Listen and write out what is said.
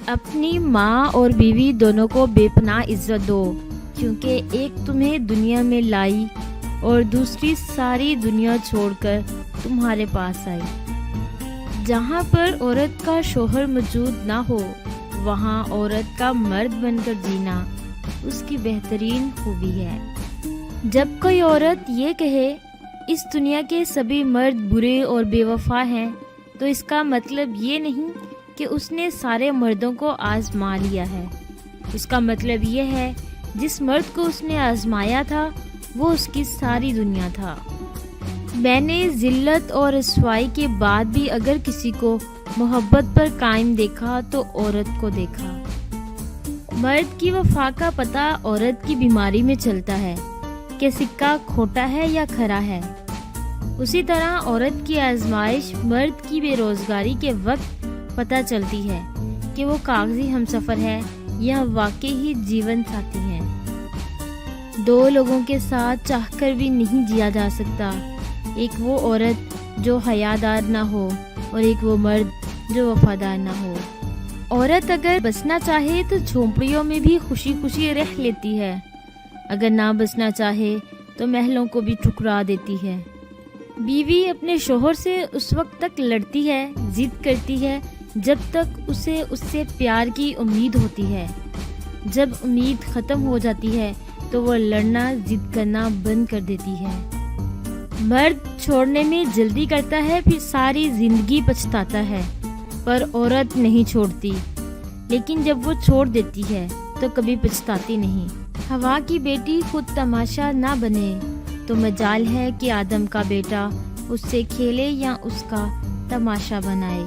اپنی ماں اور بیوی دونوں کو بے پناہ عزت دو، کیونکہ ایک تمہیں دنیا میں لائی اور دوسری ساری دنیا چھوڑ کر تمہارے پاس آئی۔ جہاں پر عورت کا شوہر موجود نہ ہو، وہاں عورت کا مرد بن کر جینا اس کی بہترین خوبی ہے۔ جب کوئی عورت یہ کہے اس دنیا کے سبھی مرد برے اور بے وفا ہیں، تو اس کا مطلب یہ نہیں کہ اس نے سارے مردوں کو آزما لیا ہے۔ اس کا مطلب یہ ہے جس مرد کو اس نے آزمایا تھا وہ اس کی ساری دنیا تھا۔ میں نے ذلت اور رسوائی کے بعد بھی اگر کسی کو محبت پر قائم دیکھا تو عورت کو دیکھا۔ مرد کی وفا کا پتہ عورت کی بیماری میں چلتا ہے کہ سکہ کھوٹا ہے یا کھرا ہے۔ اسی طرح عورت کی آزمائش مرد کی بے روزگاری کے وقت پتہ چلتی ہے کہ وہ کاغذی ہمسفر ہے یا واقعی ہی جیون ساتھی ہے۔ دو لوگوں کے ساتھ چاہ کر بھی نہیں جیا جا سکتا، ایک وہ عورت جو حیادار نہ ہو اور ایک وہ مرد جو وفادار نہ ہو۔ عورت اگر بسنا چاہے تو جھونپڑیوں میں بھی خوشی خوشی رہ لیتی ہے، اگر نہ بسنا چاہے تو محلوں کو بھی ٹھکرا دیتی ہے۔ بیوی اپنے شوہر سے اس وقت تک لڑتی ہے، ضد کرتی ہے جب تک اسے اس سے پیار کی امید ہوتی ہے۔ جب امید ختم ہو جاتی ہے تو وہ لڑنا، ضد کرنا بند کر دیتی ہے۔ مرد چھوڑنے میں جلدی کرتا ہے، پھر ساری زندگی پچھتاتا ہے، پر عورت نہیں چھوڑتی، لیکن جب وہ چھوڑ دیتی ہے تو کبھی پچھتاتی نہیں۔ ہوا کی بیٹی خود تماشا نہ بنے تو مجال ہے کہ آدم کا بیٹا اس سے کھیلے یا اس کا تماشا بنائے۔